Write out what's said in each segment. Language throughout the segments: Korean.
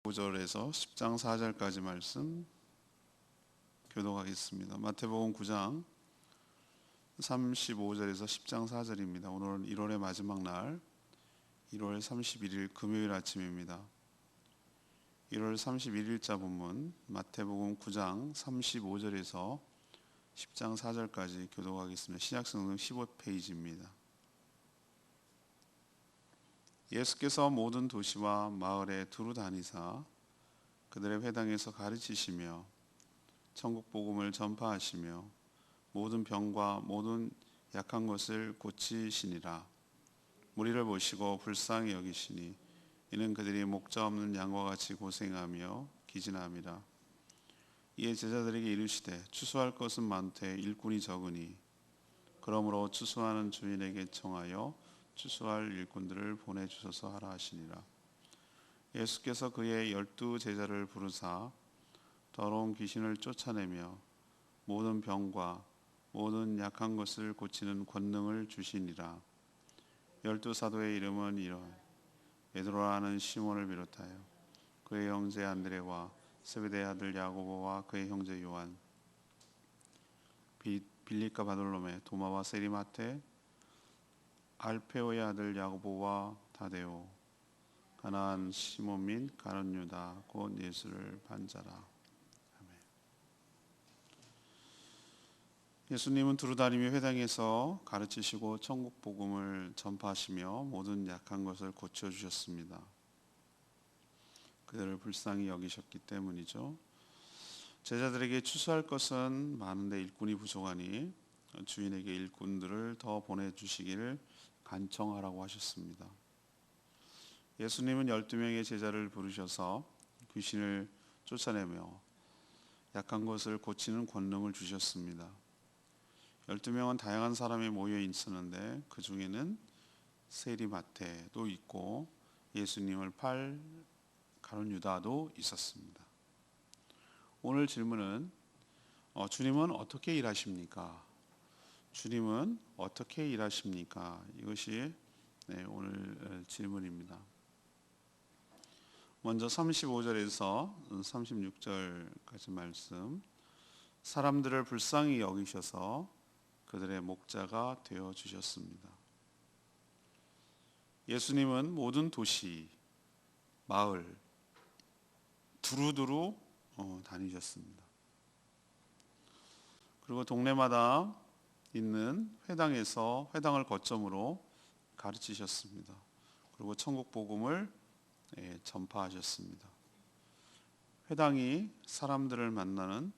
5절에서 10장 4절까지 말씀 교독하겠습니다. 마태복음 9장 35절에서 10장 4절입니다. 오늘은 1월의 마지막 날 1월 31일 금요일 아침입니다. 1월 31일자 본문 마태복음 9장 35절에서 10장 4절까지 교독하겠습니다. 신약성경 15페이지입니다. 예수께서 모든 도시와 마을에 두루 다니사 그들의 회당에서 가르치시며 천국 복음을 전파하시며 모든 병과 모든 약한 것을 고치시니라. 무리를 보시고 불쌍히 여기시니 이는 그들이 목자 없는 양과 같이 고생하며 기진함이라. 이에 제자들에게 이르시되 추수할 것은 많되 일꾼이 적으니 그러므로 추수하는 주인에게 청하여 추수할 일꾼들을 보내주소서 하라 하시니라. 예수께서 그의 12 제자를 부르사 더러운 귀신을 쫓아내며 모든 병과 모든 약한 것을 고치는 권능을 주시니라. 12 사도의 이름은 이러하니 베드로라는 시몬을 비롯하여 그의 형제 안드레와 세베대의 아들 야고보와 그의 형제 요한, 빌립과 바돌로메, 도마와 세리마테, 알페오의 아들 야고보와 다데오, 가나안 시몬 및 가룟 유다 곧 예수를 반자라. 아멘. 예수님은 두루다니며 회당에서 가르치시고 천국 복음을 전파하시며 모든 약한 것을 고쳐 주셨습니다. 그들을 불쌍히 여기셨기 때문이죠. 제자들에게 추수할 것은 많은데 일꾼이 부족하니 주인에게 일꾼들을 더 보내주시기를 간청하라고 하셨습니다. 예수님은 12명의 제자를 부르셔서 귀신을 쫓아내며 약한 것을 고치는 권능을 주셨습니다. 12명은 다양한 사람이 모여 있었는데 그 중에는 세리마테도 있고 예수님을 팔 가룟 유다도 있었습니다. 오늘 질문은 주님은 어떻게 일하십니까? 주님은 어떻게 일하십니까? 이것이 오늘 질문입니다. 먼저 35절에서 36절까지 말씀. 사람들을 불쌍히 여기셔서 그들의 목자가 되어 주셨습니다. 예수님은 모든 도시, 마을 두루두루 다니셨습니다. 그리고 동네마다 있는 회당에서 회당을 거점으로 가르치셨습니다. 그리고 천국 복음을 전파하셨습니다. 회당이 사람들을 만나는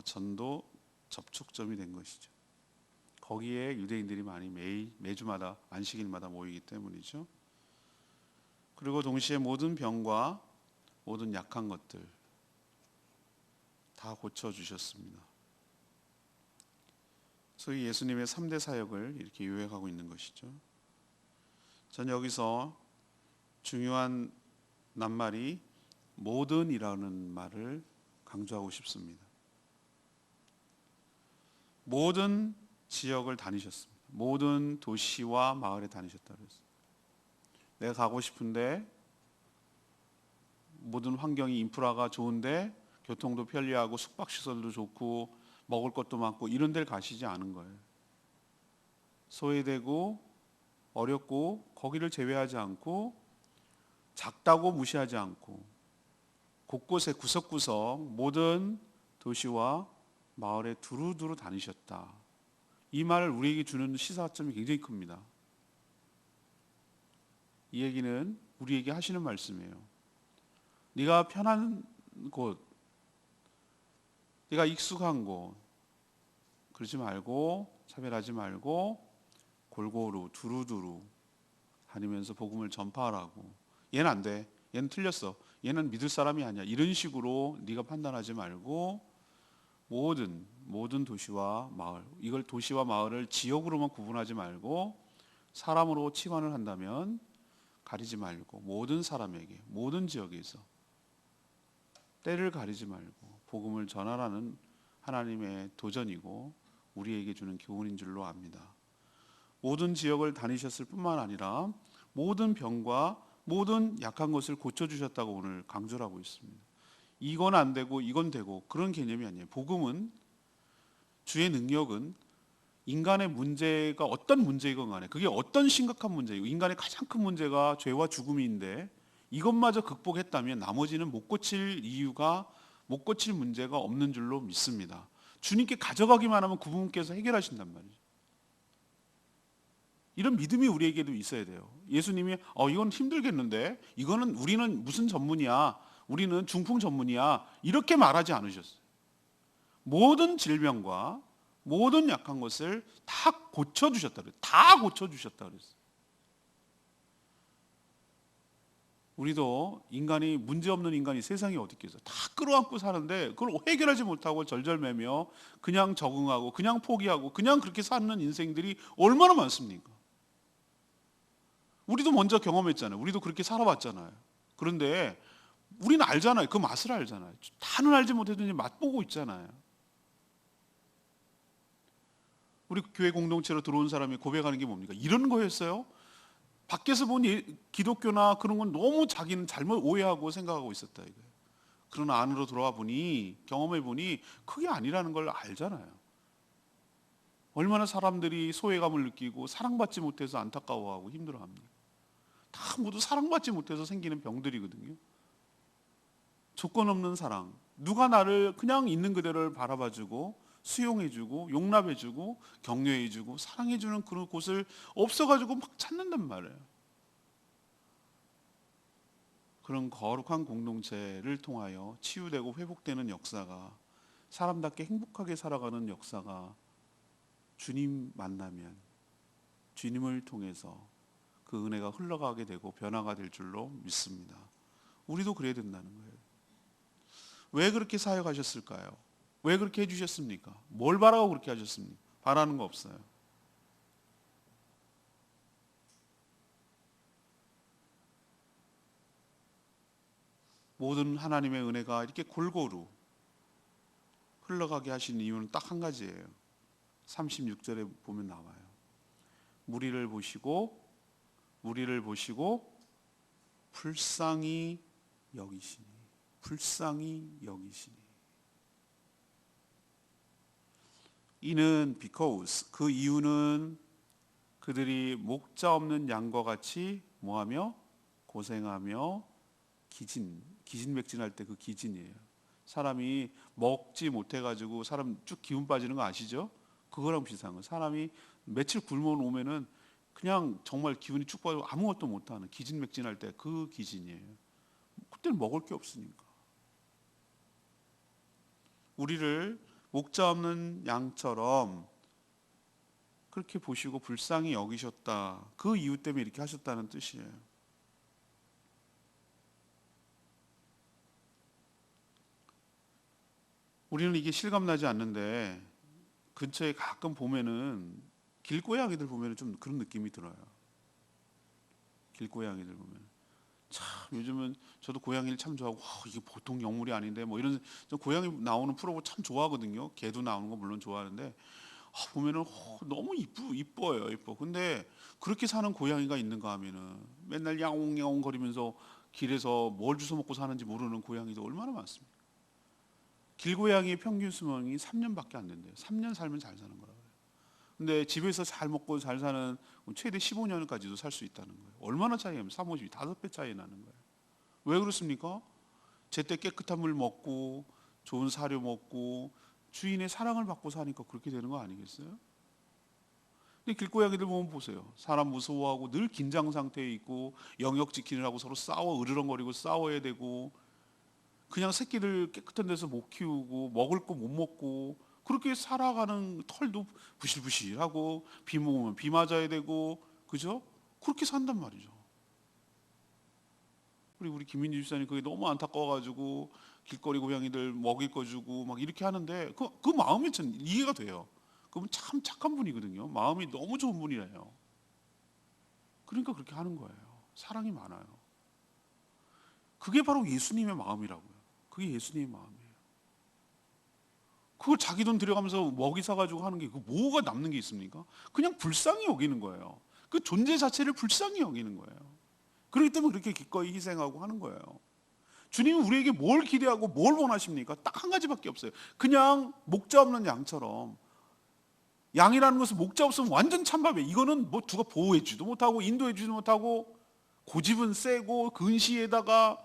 전도 접촉점이 된 것이죠. 거기에 유대인들이 많이 매주마다 안식일마다 모이기 때문이죠. 그리고 동시에 모든 병과 모든 약한 것들 다 고쳐주셨습니다. 소위 예수님의 3대 사역을 이렇게 요약하고 있는 것이죠. 전 여기서 중요한 낱말이 모든이라는 말을 강조하고 싶습니다. 모든 지역을 다니셨습니다. 모든 도시와 마을에 다니셨다고 했습니다. 내가 가고 싶은데 모든 환경이 인프라가 좋은데 교통도 편리하고 숙박시설도 좋고 먹을 것도 많고 이런 데를 가시지 않은 거예요. 소외되고 어렵고 거기를 제외하지 않고 작다고 무시하지 않고 곳곳에 구석구석 모든 도시와 마을에 두루두루 다니셨다. 이 말을 우리에게 주는 시사점이 굉장히 큽니다. 이 얘기는 우리에게 하시는 말씀이에요. 네가 편한 곳, 네가 익숙한 곳, 그러지 말고 차별하지 말고 골고루 두루두루 다니면서 복음을 전파하라고. 얘는 안 돼. 얘는 틀렸어. 얘는 믿을 사람이 아니야. 이런 식으로 네가 판단하지 말고 모든 도시와 마을, 이걸 도시와 마을을 지역으로만 구분하지 말고 사람으로 치환을 한다면 가리지 말고 모든 사람에게 모든 지역에서 때를 가리지 말고 복음을 전하라는 하나님의 도전이고 우리에게 주는 교훈인 줄로 압니다. 모든 지역을 다니셨을 뿐만 아니라 모든 병과 모든 약한 것을 고쳐주셨다고 오늘 강조를 하고 있습니다. 이건 안 되고 이건 되고 그런 개념이 아니에요. 복음은, 주의 능력은 인간의 문제가 어떤 문제이건 간에, 그게 어떤 심각한 문제이고, 인간의 가장 큰 문제가 죄와 죽음인데 이것마저 극복했다면 나머지는 못 고칠 이유가, 못 고칠 문제가 없는 줄로 믿습니다. 주님께 가져가기만 하면 그분께서 해결하신단 말이죠. 이런 믿음이 우리에게도 있어야 돼요. 예수님이 이건 힘들겠는데, 이거는 우리는 무슨 전문이야, 우리는 중풍 전문이야, 이렇게 말하지 않으셨어요. 모든 질병과 모든 약한 것을 다 고쳐주셨다 그랬어요. 다 고쳐주셨다 그랬어요. 우리도 인간이, 문제없는 인간이 세상에 어디 있겠어요. 다 끌어안고 사는데 그걸 해결하지 못하고 절절매며 그냥 적응하고 그냥 포기하고 그냥 그렇게 사는 인생들이 얼마나 많습니까? 우리도 먼저 경험했잖아요. 우리도 그렇게 살아왔잖아요. 그런데 우리는 알잖아요. 그 맛을 알잖아요. 다는 알지 못해도 이제 맛보고 있잖아요. 우리 교회 공동체로 들어온 사람이 고백하는 게 뭡니까? 이런 거였어요? 밖에서 본 기독교나 그런 건 너무 자기는 잘못 오해하고 생각하고 있었다 이거예요. 그러나 안으로 들어와 보니, 경험해 보니 그게 아니라는 걸 알잖아요. 얼마나 사람들이 소외감을 느끼고 사랑받지 못해서 안타까워하고 힘들어합니다. 다 모두 사랑받지 못해서 생기는 병들이거든요. 조건 없는 사랑. 누가 나를 그냥 있는 그대로를 바라봐주고 수용해주고 용납해주고 격려해주고 사랑해주는 그런 곳을 없어가지고 막 찾는단 말이에요. 그런 거룩한 공동체를 통하여 치유되고 회복되는 역사가, 사람답게 행복하게 살아가는 역사가 주님 만나면, 주님을 통해서 그 은혜가 흘러가게 되고 변화가 될 줄로 믿습니다. 우리도 그래야 된다는 거예요. 왜 그렇게 사역하셨을까요? 왜 그렇게 해주셨습니까? 뭘 바라고 그렇게 하셨습니까? 바라는 거 없어요. 모든 하나님의 은혜가 이렇게 골고루 흘러가게 하신 이유는 딱 한 가지예요. 36절에 보면 나와요. 무리를 보시고 불쌍히 여기시니, 불쌍히 여기시니. 이는 because, 그 이유는 그들이 목자 없는 양과 같이 뭐하며 고생하며 기진맥진할 때 그 기진이에요. 사람이 먹지 못해가지고 사람 쭉 기운 빠지는 거 아시죠? 그거랑 비슷한 거예요. 사람이 며칠 굶어 놓으면은 그냥 정말 기운이 쭉 빠지고 아무것도 못하는, 기진맥진할 때 그 기진이에요. 그때는 먹을 게 없으니까. 우리를 목자 없는 양처럼 그렇게 보시고 불쌍히 여기셨다. 그 이유 때문에 이렇게 하셨다는 뜻이에요. 우리는 이게 실감나지 않는데 근처에 가끔 보면은 길고양이들 보면은 좀 그런 느낌이 들어요. 길고양이들 보면 참, 요즘은 저도 고양이를 참 좋아하고, 이게 보통 영물이 아닌데 뭐 이런, 저 고양이 나오는 프로그램 참 좋아하거든요. 개도 나오는 거 물론 좋아하는데 보면은 너무 이뻐요. 이뻐. 근데 그렇게 사는 고양이가 있는가 하면은 맨날 야옹야옹 거리면서 길에서 뭘 주워 먹고 사는지 모르는 고양이도 얼마나 많습니까? 길고양이의 평균 수명이 3년밖에 안 된대요. 3년 살면 잘 사는 거라고 해요. 근데 집에서 잘 먹고 잘 사는 최대 15년까지도 살 수 있다는 거예요. 얼마나 차이가 나면 3, 50, 5배 차이 나는 거예요. 왜 그렇습니까? 제때 깨끗한 물 먹고 좋은 사료 먹고 주인의 사랑을 받고 사니까 그렇게 되는 거 아니겠어요? 근데 길고양이들 보면 보세요. 사람 무서워하고 늘 긴장 상태에 있고 영역 지키느라고 서로 싸워, 으르렁거리고 싸워야 되고, 그냥 새끼들 깨끗한 데서 못 키우고 먹을 거 못 먹고 그렇게 살아가는, 털도 부실부실하고 비 먹으면 비 맞아야 되고, 그죠? 그렇게 산단 말이죠. 우리 김민주 집사님 그게 너무 안타까워가지고 길거리 고양이들 먹일 거 주고 막 이렇게 하는데 그 마음이 전 이해가 돼요. 그분 참 착한 분이거든요. 마음이 너무 좋은 분이래요. 그러니까 그렇게 하는 거예요. 사랑이 많아요. 그게 바로 예수님의 마음이라고요. 그게 예수님의 마음이에요. 그걸 자기 돈 들여가면서 먹이 사가지고 하는 게 그 뭐가 남는 게 있습니까? 그냥 불쌍히 여기는 거예요. 그 존재 자체를 불쌍히 여기는 거예요. 그렇기 때문에 그렇게 기꺼이 희생하고 하는 거예요. 주님이 우리에게 뭘 기대하고 뭘 원하십니까? 딱 한 가지밖에 없어요. 그냥 목자 없는 양처럼. 양이라는 것은 목자 없으면 완전 찬밥이에요. 이거는 뭐 누가 보호해주지도 못하고 인도해주지도 못하고 고집은 세고 근시에다가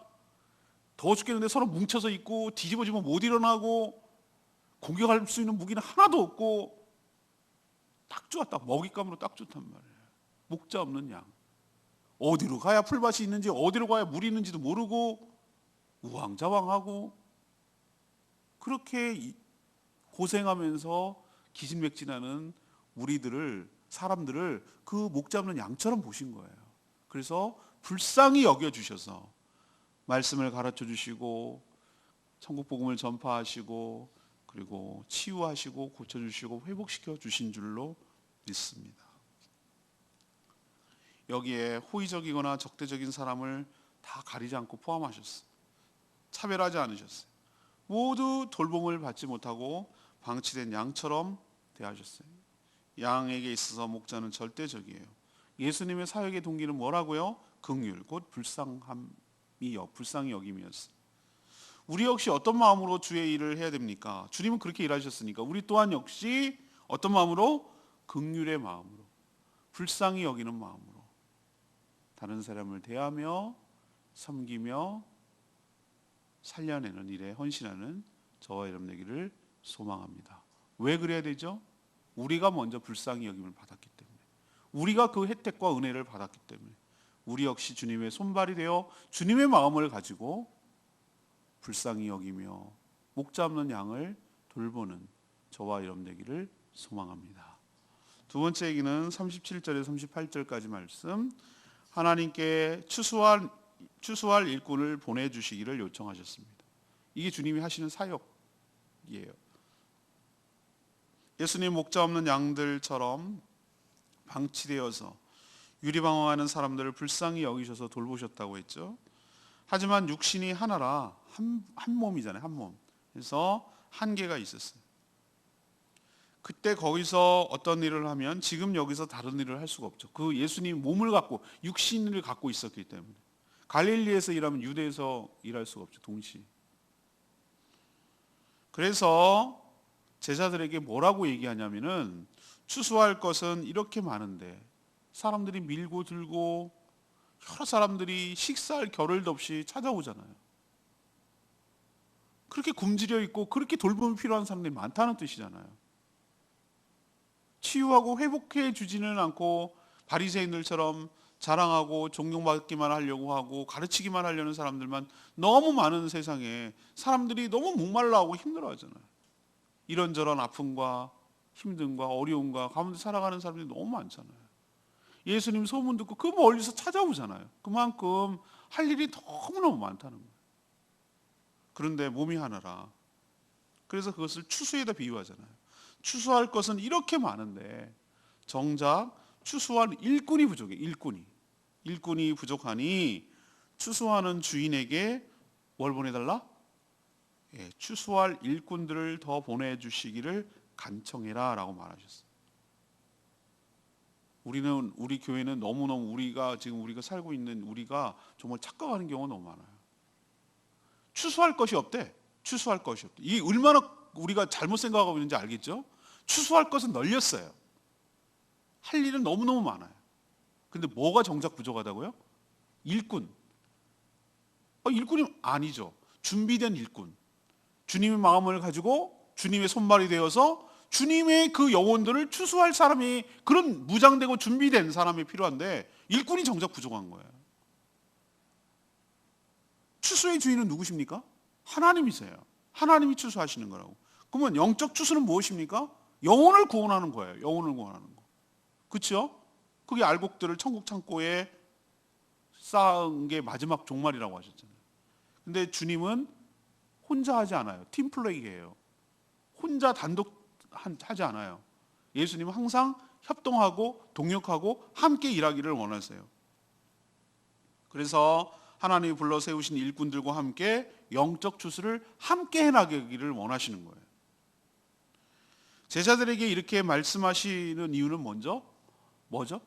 더워 죽겠는데 서로 뭉쳐서 있고 뒤집어지면 못 일어나고 공격할 수 있는 무기는 하나도 없고 딱 좋아. 딱 먹잇감으로 딱 좋단 말이에요. 목자 없는 양. 어디로 가야 풀밭이 있는지 어디로 가야 물이 있는지도 모르고 우왕좌왕하고 그렇게 고생하면서 기진맥진하는 사람들을 그 목자 없는 양처럼 보신 거예요. 그래서 불쌍히 여겨주셔서 말씀을 가르쳐 주시고 천국 복음을 전파하시고 그리고 치유하시고 고쳐주시고 회복시켜 주신 줄로 믿습니다. 여기에 호의적이거나 적대적인 사람을 다 가리지 않고 포함하셨어요. 차별하지 않으셨어요. 모두 돌봄을 받지 못하고 방치된 양처럼 대하셨어요. 양에게 있어서 목자는 절대적이에요. 예수님의 사역의 동기는 뭐라고요? 긍휼, 곧 불쌍히 여김이었어요. 우리 역시 어떤 마음으로 주의 일을 해야 됩니까? 주님은 그렇게 일하셨으니까 우리 또한 역시 어떤 마음으로? 긍휼의 마음으로, 불쌍히 여기는 마음으로 다른 사람을 대하며 섬기며 살려내는 일에 헌신하는 저와 여러분 되기를 소망합니다. 왜 그래야 되죠? 우리가 먼저 불쌍히 여김을 받았기 때문에, 우리가 그 혜택과 은혜를 받았기 때문에 우리 역시 주님의 손발이 되어 주님의 마음을 가지고 불쌍히 여기며 목자 없는 양을 돌보는 저와 여러분 되기를 소망합니다. 두 번째 얘기는 37절에서 38절까지 말씀. 하나님께 추수할 일꾼을 보내주시기를 요청하셨습니다. 이게 주님이 하시는 사역이에요. 예수님 목자 없는 양들처럼 방치되어서 유리방황하는 사람들을 불쌍히 여기셔서 돌보셨다고 했죠. 하지만 육신이 하나라 한 몸이잖아요. 한 몸. 그래서 한계가 있었어요. 그때 거기서 어떤 일을 하면 지금 여기서 다른 일을 할 수가 없죠. 그 예수님 몸을 갖고 육신을 갖고 있었기 때문에 갈릴리에서 일하면 유대에서 일할 수가 없죠. 동시에. 그래서 제자들에게 뭐라고 얘기하냐면은 추수할 것은 이렇게 많은데 사람들이 밀고 들고 여러 사람들이 식사할 겨를도 없이 찾아오잖아요. 그렇게 굶주려 있고 그렇게 돌봄이 필요한 사람들이 많다는 뜻이잖아요. 치유하고 회복해 주지는 않고 바리새인들처럼 자랑하고 존경받기만 하려고 하고 가르치기만 하려는 사람들만 너무 많은 세상에 사람들이 너무 목말라하고 힘들어하잖아요. 이런저런 아픔과 힘듦과 어려움과 가운데 살아가는 사람들이 너무 많잖아요. 예수님 소문 듣고 그 멀리서 찾아오잖아요. 그만큼 할 일이 너무너무 많다는 거예요. 그런데 몸이 하나라. 그래서 그것을 추수에다 비유하잖아요. 추수할 것은 이렇게 많은데 정작 추수할 일꾼이 부족해. 일꾼이 부족하니 추수하는 주인에게 뭘 보내달라? 추수할 일꾼들을 더 보내주시기를 간청해라 라고 말하셨어요. 우리 교회는 너무너무 우리가 살고 있는 우리가 정말 착각하는 경우가 너무 많아요. 추수할 것이 없대. 추수할 것이 없대. 이게 얼마나 우리가 잘못 생각하고 있는지 알겠죠? 추수할 것은 널렸어요. 할 일은 너무너무 많아요. 근데 뭐가 정작 부족하다고요? 일꾼. 일꾼이 아니죠. 준비된 일꾼. 주님의 마음을 가지고 주님의 손발이 되어서 주님의 그 영혼들을 추수할 사람이, 그런 무장되고 준비된 사람이 필요한데 일꾼이 정작 부족한 거예요. 추수의 주인은 누구십니까? 하나님이세요. 하나님이 추수하시는 거라고. 그러면 영적 추수는 무엇입니까? 영혼을 구원하는 거예요. 영혼을 구원하는 거. 그렇죠? 그게 알곡들을 천국 창고에 쌓은 게 마지막 종말이라고 하셨잖아요. 근데 주님은 혼자 하지 않아요. 팀플레이예요. 혼자 단독 하지 않아요. 예수님은 항상 협동하고 동역하고 함께 일하기를 원하세요. 그래서 하나님이 불러 세우신 일꾼들과 함께 영적 추수를 함께 해나가기를 원하시는 거예요. 제자들에게 이렇게 말씀하시는 이유는 뭐죠?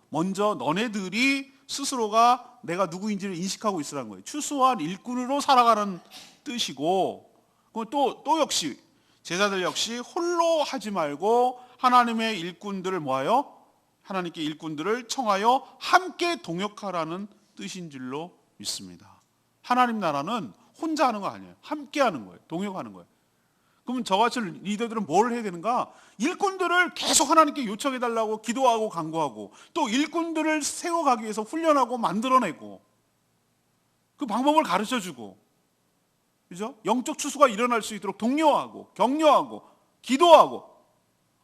먼저 너네들이 스스로가 내가 누구인지를 인식하고 있으라는 거예요. 추수한 일꾼으로 살아가는 뜻이고, 또 역시 제자들 역시 홀로 하지 말고 하나님의 일꾼들을 모아요. 하나님께 일꾼들을 청하여 함께 동역하라는 뜻인 줄로 믿습니다. 하나님 나라는 혼자 하는 거 아니에요. 함께 하는 거예요. 동역하는 거예요. 그러면 저같이 리더들은 뭘 해야 되는가? 일꾼들을 계속 하나님께 요청해달라고 기도하고 간구하고, 또 일꾼들을 세워가기 위해서 훈련하고 만들어내고, 그 방법을 가르쳐주고, 그죠? 영적 추수가 일어날 수 있도록 독려하고 격려하고 기도하고.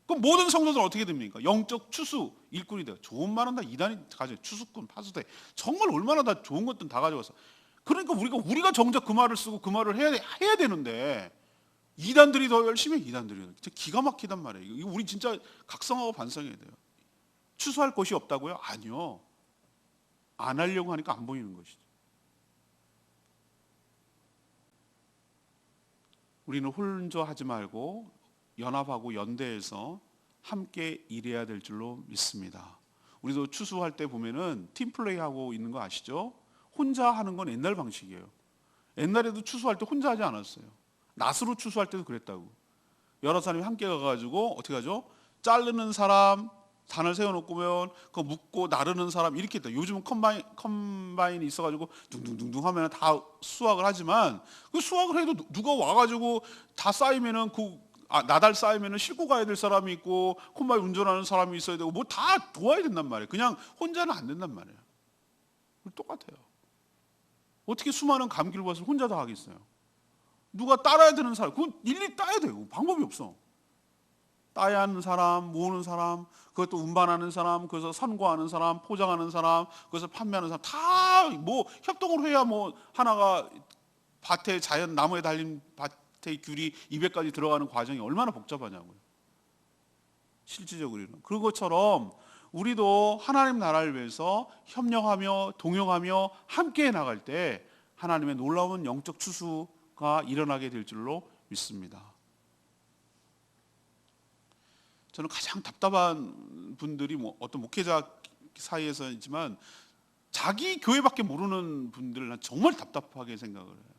그럼 모든 성도들은 어떻게 됩니까? 영적 추수 일꾼이 돼요. 좋은 말은 다 이단이 가져. 추수꾼, 파수대, 정말 얼마나 다 좋은 것들은 다 가져와서. 그러니까 우리가 정작 그 말을 쓰고 그 말을 해야 되는데, 이단들이 더 열심히 해. 이단들이 진짜 기가 막히단 말이에요. 이거 우리 진짜 각성하고 반성해야 돼요. 추수할 것이 없다고요? 아니요. 안 하려고 하니까 안 보이는 것이죠. 우리는 혼자 하지 말고 연합하고 연대해서 함께 일해야 될 줄로 믿습니다. 우리도 추수할 때 보면은 팀플레이 하고 있는 거 아시죠? 혼자 하는 건 옛날 방식이에요. 옛날에도 추수할 때 혼자 하지 않았어요. 낫으로 추수할 때도 그랬다고. 여러 사람이 함께 가가지고 어떻게 하죠? 자르는 사람, 단을 세워놓고면 그거 묶고 나르는 사람 이렇게 했다. 요즘은 컴바인이 있어가지고 둥둥둥둥 하면 다 수확을 하지만, 그 수확을 해도 누가 와가지고 다 쌓이면은 나달 쌓이면은 싣고 가야 될 사람이 있고 컴바인 운전하는 사람이 있어야 되고 뭐 다 도와야 된단 말이에요. 그냥 혼자는 안 된단 말이에요. 똑같아요. 어떻게 수많은 감귤밭을 혼자 다 하겠어요? 누가 따라야 되는 사람, 그건 일일이 따야 돼요. 방법이 없어. 따야 하는 사람, 모으는 사람, 그것도 운반하는 사람, 그래서 선고하는 사람, 포장하는 사람, 그래서 판매하는 사람, 다 뭐 협동을 해야 뭐 하나가 밭에 자연 나무에 달린 밭의 귤이 입에까지 들어가는 과정이 얼마나 복잡하냐고요. 실질적으로는. 그런 것처럼 우리도 하나님 나라를 위해서 협력하며 동역하며 함께 나갈 때 하나님의 놀라운 영적 추수가 일어나게 될 줄로 믿습니다. 저는 가장 답답한 분들이 뭐 어떤 목회자 사이에서이지만 자기 교회밖에 모르는 분들을 난 정말 답답하게 생각을 해요.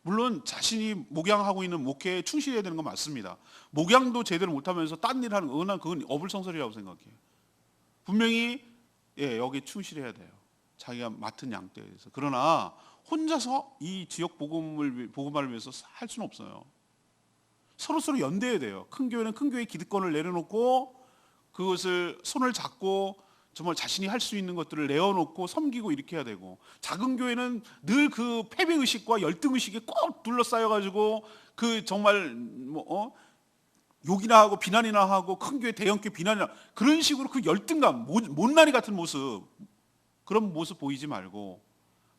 물론 자신이 목양하고 있는 목회에 충실해야 되는 건 맞습니다. 목양도 제대로 못하면서 딴 일 하는 거, 그건 어불성설이라고 생각해요. 분명히 여기에 충실해야 돼요. 자기가 맡은 양떼에 대해서. 그러나 혼자서 이 지역 복음화를 위해서 할 수는 없어요. 서로 연대해야 돼요. 큰 교회는 큰 교회의 기득권을 내려놓고 그것을 손을 잡고 정말 자신이 할 수 있는 것들을 내어놓고 섬기고 이렇게 해야 되고, 작은 교회는 늘 그 패배의식과 열등의식에 꼭 둘러싸여가지고 그 정말 욕이나 하고 비난이나 하고, 큰 교회 대형 교회 비난이나 그런 식으로 그 열등감, 못난이 같은 모습, 그런 모습 보이지 말고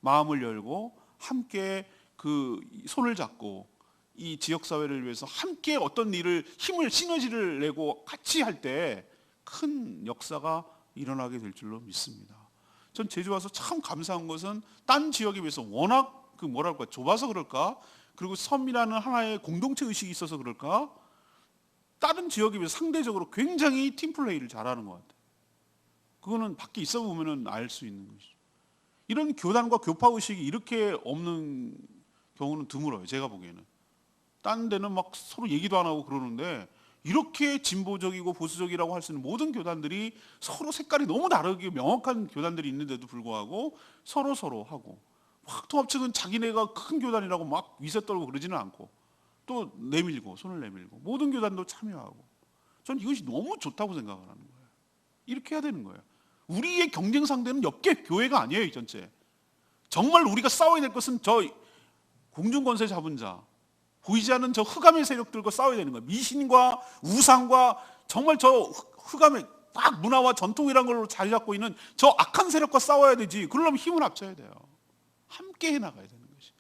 마음을 열고 함께 그 손을 잡고 이 지역사회를 위해서 함께 어떤 일을 힘을 시너지를 내고 같이 할 때 큰 역사가 일어나게 될 줄로 믿습니다. 전 제주 와서 참 감사한 것은 딴 지역에 비해서 워낙 좁아서 그럴까, 그리고 섬이라는 하나의 공동체 의식이 있어서 그럴까, 다른 지역에 비해서 상대적으로 굉장히 팀플레이를 잘하는 것 같아요. 그거는 밖에 있어 보면 알 수 있는 것이죠. 이런 교단과 교파 의식이 이렇게 없는 경우는 드물어요. 제가 보기에는. 딴 데는 막 서로 얘기도 안 하고 그러는데, 이렇게 진보적이고 보수적이라고 할 수 있는 모든 교단들이 서로 색깔이 너무 다르게 명확한 교단들이 있는데도 불구하고 서로 하고, 막 통합측은 자기네가 큰 교단이라고 막 위세 떨고 그러지는 않고, 또 손을 내밀고 모든 교단도 참여하고, 저는 이것이 너무 좋다고 생각을 하는 거예요. 이렇게 해야 되는 거예요. 우리의 경쟁 상대는 옆계 교회가 아니에요. 이 전체 정말 우리가 싸워야 될 것은 저 공중권세 잡은 자, 보이지 않는 저 흑암의 세력들과 싸워야 되는 거예요. 미신과 우상과 정말 저 흑암의 막 문화와 전통이란 걸로 자리 잡고 있는 저 악한 세력과 싸워야 되지. 그러려면 힘을 합쳐야 돼요. 함께 해나가야 되는 것이.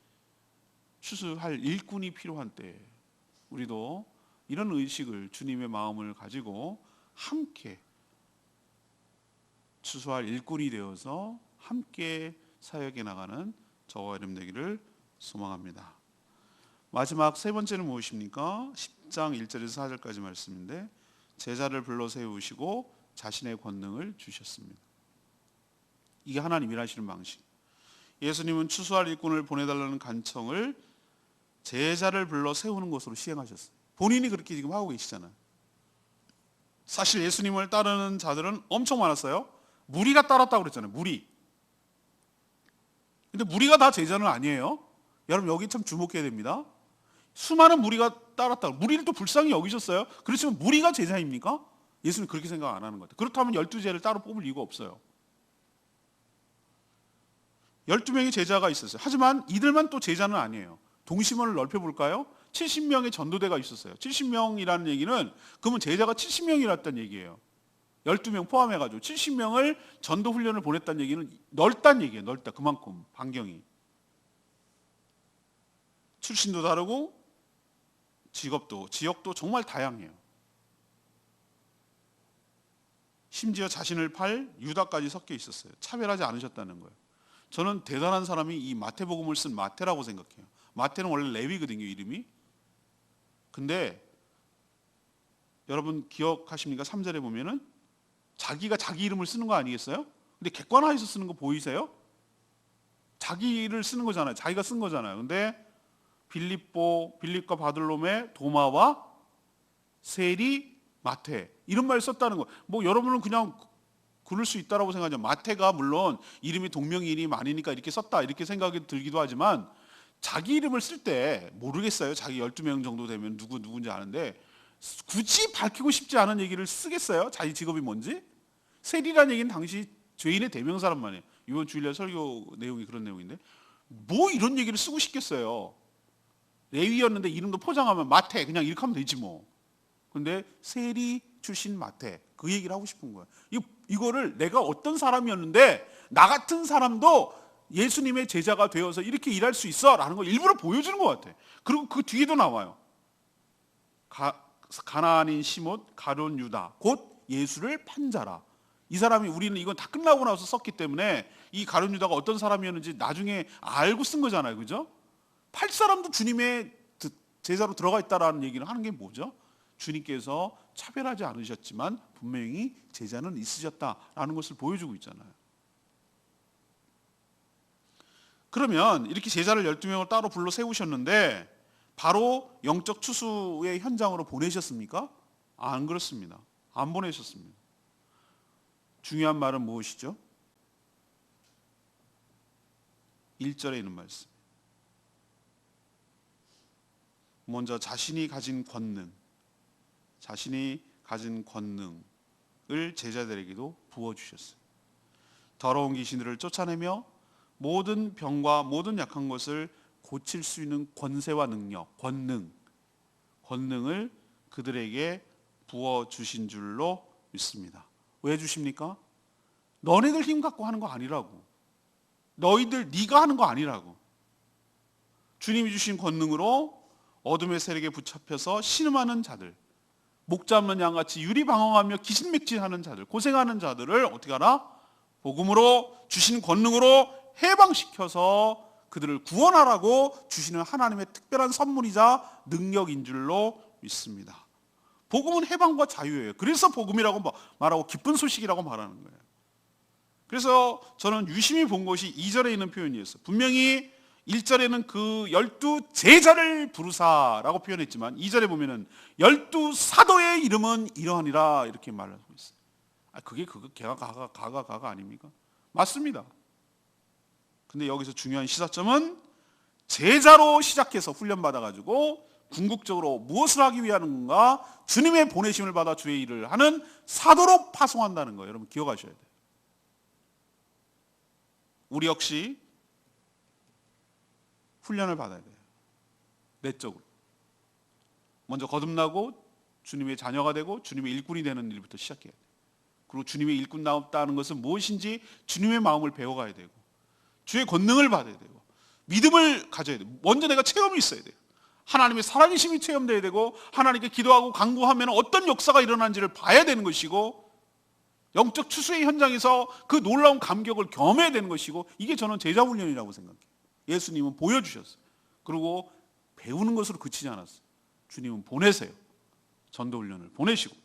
추수할 일꾼이 필요한 때에 우리도 이런 의식을, 주님의 마음을 가지고 함께 추수할 일꾼이 되어서 함께 사역해 나가는 저와 여러분 되기를 소망합니다. 마지막 세 번째는 무엇입니까? 10장 1절에서 4절까지 말씀인데, 제자를 불러 세우시고 자신의 권능을 주셨습니다. 이게 하나님 일하시는 방식. 예수님은 추수할 일꾼을 보내달라는 간청을 제자를 불러 세우는 것으로 시행하셨어요. 본인이 그렇게 지금 하고 계시잖아요. 사실 예수님을 따르는 자들은 엄청 많았어요. 무리가 따랐다고 그랬잖아요. 무리. 근데 무리가 다 제자는 아니에요. 여러분 여기 참 주목해야 됩니다. 수많은 무리가 따랐다고. 무리를 또 불쌍히 여기셨어요. 그렇지만 무리가 제자입니까? 예수는 그렇게 생각 안 하는 것 같아요. 그렇다면 12제를 따로 뽑을 이유가 없어요. 12명의 제자가 있었어요. 하지만 이들만 또 제자는 아니에요. 동심원을 넓혀볼까요? 70명의 전도대가 있었어요. 70명이라는 얘기는 그러면 제자가 70명이랐다는 얘기예요. 12명 포함해가지고 70명을 전도 훈련을 보냈다는 얘기는 넓다는 얘기예요. 넓다. 그만큼 반경이. 출신도 다르고 직업도, 지역도 정말 다양해요. 심지어 자신을 팔 유다까지 섞여 있었어요. 차별하지 않으셨다는 거예요. 저는 대단한 사람이 이 마태복음을 쓴 마태라고 생각해요. 마태는 원래 레위거든요, 이름이. 근데 여러분 기억하십니까? 3절에 보면은 자기가 자기 이름을 쓰는 거 아니겠어요? 근데 객관화해서 쓰는 거 보이세요? 자기를 쓰는 거잖아요. 자기가 쓴 거잖아요. 근데 빌립과 바들로메, 도마와 세리, 마태 이런 말 썼다는 거. 뭐 여러분은 그냥 그럴 수 있다라고 생각하죠. 마태가 물론 이름이 동명이인이 많으니까 이렇게 썼다 이렇게 생각이 들기도 하지만 자기 이름을 쓸 때 모르겠어요. 자기 12명 정도 되면 누군지 아는데 굳이 밝히고 싶지 않은 얘기를 쓰겠어요? 자기 직업이 뭔지? 세리라는 얘기는 당시 죄인의 대명사란 말이에요. 이번 주일날 설교 내용이 그런 내용인데 뭐 이런 얘기를 쓰고 싶겠어요. 레위였는데 이름도 포장하면 마태 그냥 이렇게 하면 되지 뭐. 근데 세리 출신 마태 그 얘기를 하고 싶은 거예요. 이거를 내가 어떤 사람이었는데 나 같은 사람도 예수님의 제자가 되어서 이렇게 일할 수 있어 라는 걸 일부러 보여주는 것 같아. 그리고 그 뒤에도 나와요. 가나안인 시몬, 가룟 유다 곧 예수를 판 자라. 이 사람이 우리는 이건 다 끝나고 나서 썼기 때문에 이 가룟 유다가 어떤 사람이었는지 나중에 알고 쓴 거잖아요. 그죠? 팔 사람도 주님의 제자로 들어가 있다라는 얘기를 하는 게 뭐죠? 주님께서 차별하지 않으셨지만 분명히 제자는 있으셨다라는 것을 보여주고 있잖아요. 그러면 이렇게 제자를 12명을 따로 불러 세우셨는데 바로 영적 추수의 현장으로 보내셨습니까? 안 그렇습니다. 안 보내셨습니다. 중요한 말은 무엇이죠? 1절에 있는 말씀. 먼저 자신이 가진 권능을 제자들에게도 부어주셨어요. 더러운 귀신들을 쫓아내며 모든 병과 모든 약한 것을 고칠 수 있는 권세와 능력, 권능을 그들에게 부어주신 줄로 믿습니다. 왜 주십니까? 너네들 힘 갖고 하는 거 아니라고. 네가 하는 거 아니라고. 주님이 주신 권능으로 어둠의 세력에 붙잡혀서 신음하는 자들, 목 잡는 양같이 유리방황하며 기신맥진하는 자들, 고생하는 자들을 어떻게 하나? 복음으로 주신 권능으로 해방시켜서 그들을 구원하라고 주시는 하나님의 특별한 선물이자 능력인 줄로 믿습니다. 복음은 해방과 자유예요. 그래서 복음이라고 말하고 기쁜 소식이라고 말하는 거예요. 그래서 저는 유심히 본 것이 2절에 있는 표현이었어요. 분명히 1절에는 그 12제자를 부르사라고 표현했지만 2절에 보면은 12사도의 이름은 이러하니라 이렇게 말하고 있어요. 그게 가가 아닙니까? 맞습니다. 근데 여기서 중요한 시사점은 제자로 시작해서 훈련받아가지고 궁극적으로 무엇을 하기 위하는가? 주님의 보내심을 받아 주의 일을 하는 사도로 파송한다는 거예요. 여러분 기억하셔야 돼요. 우리 역시 훈련을 받아야 돼요. 내적으로. 먼저 거듭나고 주님의 자녀가 되고 주님의 일꾼이 되는 일부터 시작해야 돼요. 그리고 주님의 일꾼 나왔다는 것은 무엇인지 주님의 마음을 배워가야 되고 주의 권능을 받아야 되고 믿음을 가져야 돼요. 먼저 내가 체험이 있어야 돼요. 하나님의 살아계심이 체험돼야 되고 하나님께 기도하고 간구하면 어떤 역사가 일어나는지를 봐야 되는 것이고 영적 추수의 현장에서 그 놀라운 감격을 경험해야 되는 것이고 이게 저는 제자 훈련이라고 생각해요. 예수님은 보여주셨어요. 그리고 배우는 것으로 그치지 않았어요. 주님은 보내세요. 전도 훈련을 보내시고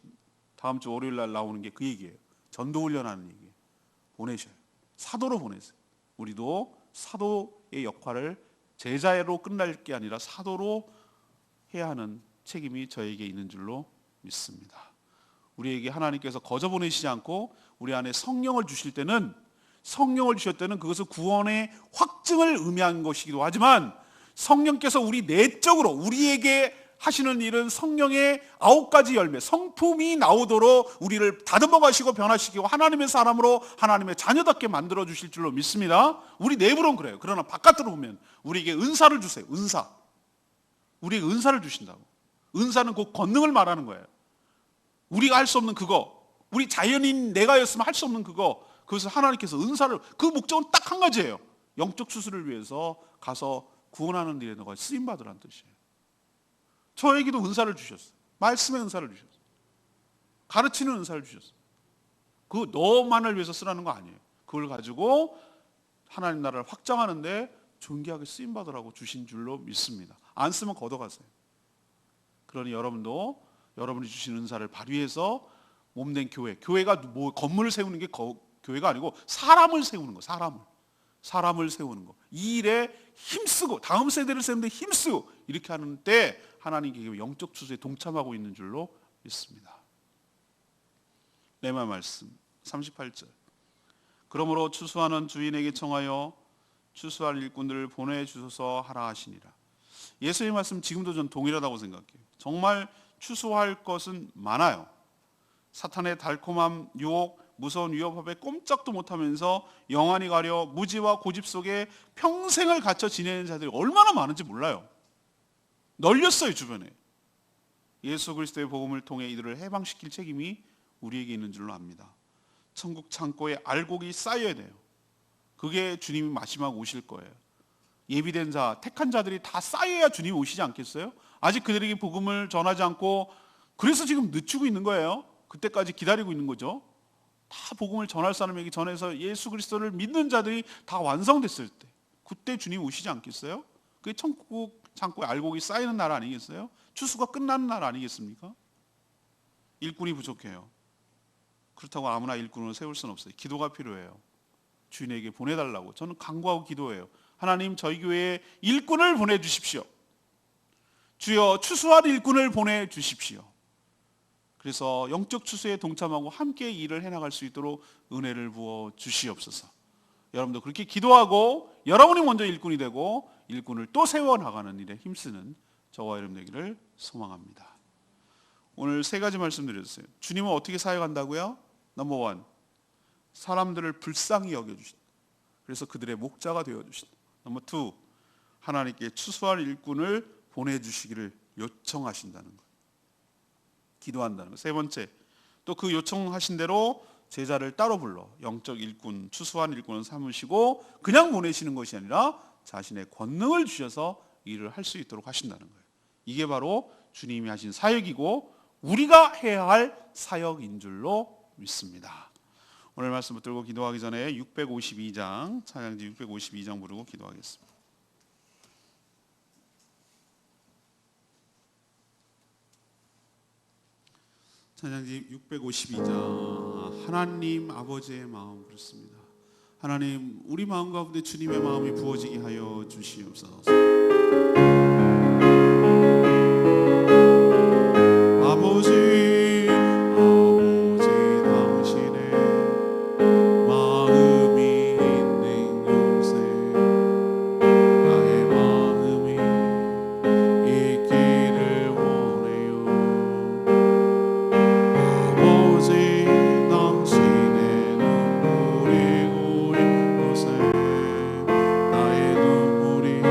다음 주 월요일 날 나오는 게 그 얘기예요. 전도 훈련하는 얘기예요. 보내셔요. 사도로 보내세요. 우리도 사도의 역할을 제자로 끝날 게 아니라 사도로 해야 하는 책임이 저에게 있는 줄로 믿습니다. 우리에게 하나님께서 거저 보내시지 않고 우리 안에 성령을 주실 때는, 성령을 주실 때는 그것은 구원의 확증을 의미한 것이기도 하지만, 성령께서 우리 내적으로 우리에게 하시는 일은 성령의 9가지 열매, 성품이 나오도록 우리를 다듬어 가시고 변화시키고 하나님의 사람으로 하나님의 자녀답게 만들어 주실 줄로 믿습니다. 우리 내부로는 그래요. 그러나 바깥으로 보면 우리에게 은사를 주세요. 은사. 우리에게 은사를 주신다고. 은사는 곧 권능을 말하는 거예요. 우리가 할 수 없는 그거, 우리 자연인 내가였으면 할 수 없는 그거, 그것을 하나님께서 은사를, 그 목적은 딱 한 가지예요. 영적 추수를 위해서 가서 구원하는 일에 너가 쓰임받으라는 뜻이에요. 저에게도 은사를 주셨어요. 말씀의 은사를 주셨어요. 가르치는 은사를 주셨어요. 그 너만을 위해서 쓰라는 거 아니에요. 그걸 가지고 하나님 나라를 확장하는데 존귀하게 쓰임받으라고 주신 줄로 믿습니다. 안 쓰면 걷어가세요. 그러니 여러분도 여러분이 주신 은사를 발휘해서 몸된 교회, 교회가 뭐 건물을 세우는 게 교회가 아니고 사람을 세우는 거, 사람을 세우는 거. 이 일에 힘쓰고 다음 세대를 세우는데 힘쓰고 이렇게 하는 때 하나님께 영적 추수에 동참하고 있는 줄로 믿습니다. 레마 말씀 38절. 그러므로 추수하는 주인에게 청하여 추수할 일꾼들을 보내주소서 하라 하시니라. 예수의 말씀 지금도 전 동일하다고 생각해요. 정말 추수할 것은 많아요. 사탄의 달콤한 유혹, 무서운 위협 앞에 꼼짝도 못하면서 영안이 가려 무지와 고집 속에 평생을 갇혀 지내는 자들이 얼마나 많은지 몰라요. 널렸어요, 주변에. 예수 그리스도의 복음을 통해 이들을 해방시킬 책임이 우리에게 있는 줄로 압니다. 천국 창고에 알곡이 쌓여야 돼요. 그게 주님이 마지막 오실 거예요. 예비된 자, 택한 자들이 다 쌓여야 주님이 오시지 않겠어요? 아직 그들에게 복음을 전하지 않고, 그래서 지금 늦추고 있는 거예요. 그때까지 기다리고 있는 거죠. 다 복음을 전할 사람에게 전해서 예수 그리스도를 믿는 자들이 다 완성됐을 때, 그때 주님 오시지 않겠어요? 그게 천국 창고에 알곡이 쌓이는 날 아니겠어요? 추수가 끝나는 날 아니겠습니까? 일꾼이 부족해요. 그렇다고 아무나 일꾼을 세울 수는 없어요. 기도가 필요해요. 주인에게 보내달라고 저는 간구하고 기도해요. 하나님, 저희 교회에 일꾼을 보내주십시오. 주여, 추수할 일꾼을 보내주십시오. 그래서 영적 추수에 동참하고 함께 일을 해나갈 수 있도록 은혜를 부어 주시옵소서. 여러분도 그렇게 기도하고 여러분이 먼저 일꾼이 되고 일꾼을 또 세워나가는 일에 힘쓰는 저와 여러분 되기를 소망합니다. 오늘 3가지 말씀드렸어요. 주님은 어떻게 사역한다고요? 넘버 1, 사람들을 불쌍히 여겨주신다. 그래서 그들의 목자가 되어주신다. 넘버 2, 하나님께 추수할 일꾼을 보내주시기를 요청하신다는 것, 기도한다는 것. 3번째, 또 그 요청하신 대로 제자를 따로 불러 영적 일꾼, 추수한 일꾼을 삼으시고 그냥 보내시는 것이 아니라 자신의 권능을 주셔서 일을 할 수 있도록 하신다는 거예요. 이게 바로 주님이 하신 사역이고 우리가 해야 할 사역인 줄로 믿습니다. 오늘 말씀 붙들고 기도하기 전에 652장, 찬양지 652장 부르고 기도하겠습니다. 찬양지 652장, 하나님 아버지의 마음, 그렇습니다. 하나님, 우리 마음 가운데 주님의 마음이 부어지게 하여 주시옵소서. 아버지, 당신의 마음이 있는 곳에 나의 마음이 있기를 원해요. 아버지, 당신의 눈물이 고인 곳에 나의 눈물이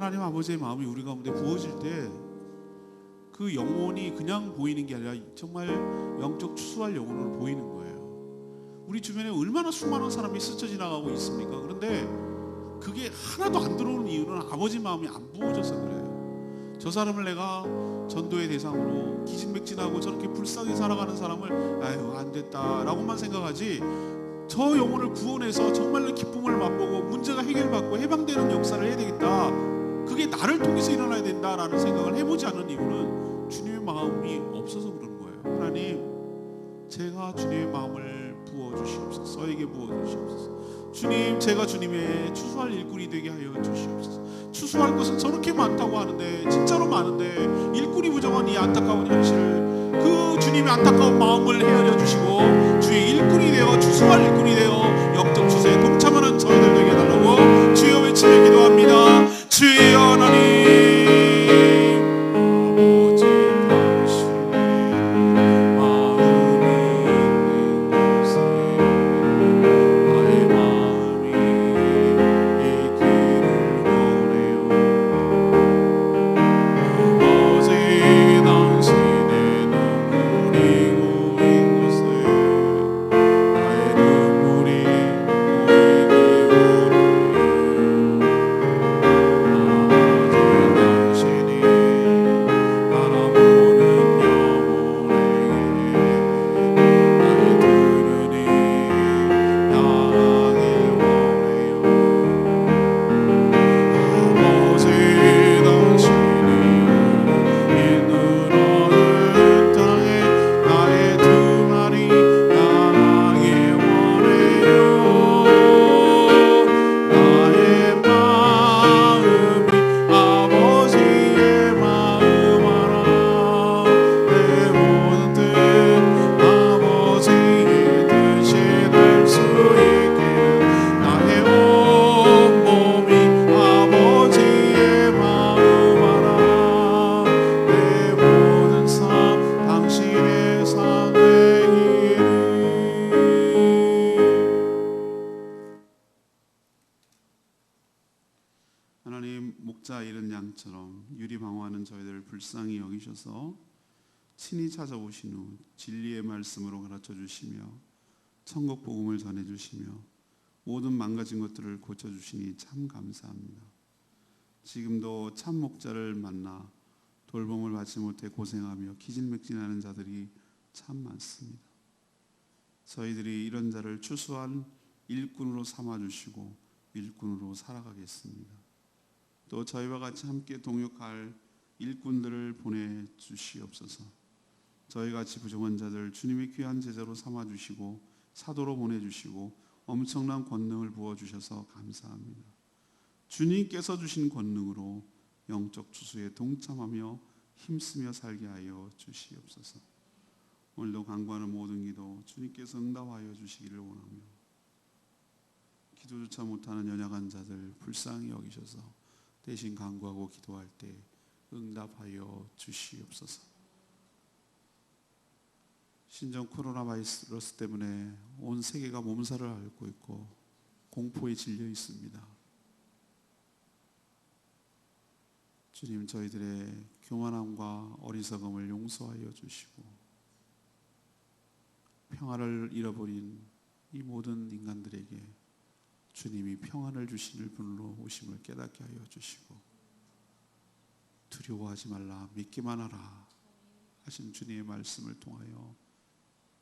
하나님 아버지의 마음이 우리 가운데 부어질 때 그 영혼이 그냥 보이는 게 아니라 정말 영적 추수할 영혼으로 보이는 거예요. 우리 주변에 얼마나 수많은 사람이 스쳐 지나가고 있습니까? 그런데 그게 하나도 안 들어오는 이유는 아버지 마음이 안 부어져서 그래요. 저 사람을 내가 전도의 대상으로 기진맥진하고 저렇게 불쌍히 살아가는 사람을 아유 안 됐다라고만 생각하지, 저 영혼을 구원해서 정말로 기쁨을 맛보고 문제가 해결받고 해방되는 역사를 해야 되겠다, 그게 나를 통해서 일어나야 된다라는 생각을 해보지 않는 이유는 주님의 마음이 없어서 그런 거예요. 하나님, 제가 주님의 마음을 부어주시옵소서. 저에게 부어주시옵소서. 주님, 제가 주님의 추수할 일꾼이 되게 하여 주시옵소서. 추수할 것은 저렇게 많다고 하는데, 진짜로 많은데 일꾼이 부족한 이 안타까운 현실을, 그 주님의 안타까운 마음을 헤아려 주시고 주의 일꾼이 되어 추수할 일꾼이 되어 영적 추수에 동참하는 저희들 되게 해달라고 주여 외치며 기도합니다. 주여 하나님, 목자 잃은 양처럼 유리방황하는 저희들을 불쌍히 여기셔서 친히 찾아오신 후 진리의 말씀으로 가르쳐 주시며 천국 복음을 전해 주시며 모든 망가진 것들을 고쳐 주시니 참 감사합니다. 지금도 참 목자를 만나 돌봄을 받지 못해 고생하며 기진맥진하는 자들이 참 많습니다. 저희들이 이런 자를 추수한 일꾼으로 삼아 주시고 일꾼으로 살아가겠습니다. 또 저희와 같이 함께 동역할 일꾼들을 보내주시옵소서. 저희같이 부족한 자들 주님의 귀한 제자로 삼아주시고 사도로 보내주시고 엄청난 권능을 부어주셔서 감사합니다. 주님께서 주신 권능으로 영적 추수에 동참하며 힘쓰며 살게 하여 주시옵소서. 오늘도 간구하는 모든 기도 주님께서 응답하여 주시기를 원하며 기도조차 못하는 연약한 자들 불쌍히 여기셔서 대신 간구하고 기도할 때 응답하여 주시옵소서. 신종 코로나 바이러스 때문에 온 세계가 몸살을 앓고 있고 공포에 질려 있습니다. 주님, 저희들의 교만함과 어리석음을 용서하여 주시고 평화를 잃어버린 이 모든 인간들에게 주님이 평안을 주시는 분으로 오심을 깨닫게 하여 주시고 두려워하지 말라 믿기만 하라 하신 주님의 말씀을 통하여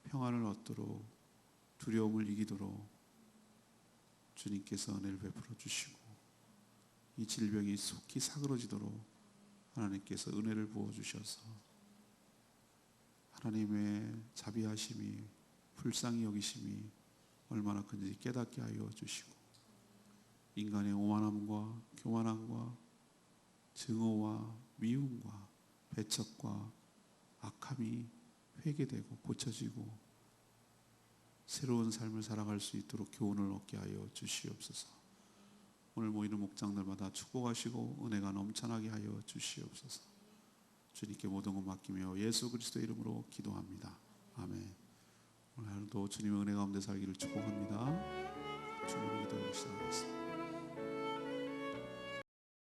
평안을 얻도록 두려움을 이기도록 주님께서 은혜를 베풀어 주시고 이 질병이 속히 사그러지도록 하나님께서 은혜를 부어 주셔서 하나님의 자비하심이 불쌍히 여기심이 얼마나 큰지 깨닫게 하여 주시고 인간의 오만함과 교만함과 증오와 미움과 배척과 악함이 회개되고 고쳐지고 새로운 삶을 살아갈 수 있도록 교훈을 얻게 하여 주시옵소서. 오늘 모이는 목장들마다 축복하시고 은혜가 넘쳐나게 하여 주시옵소서. 주님께 모든 것 맡기며 예수 그리스도의 이름으로 기도합니다. 아멘. 오늘 하루도 주님의 은혜 가운데 살기를 축복합니다.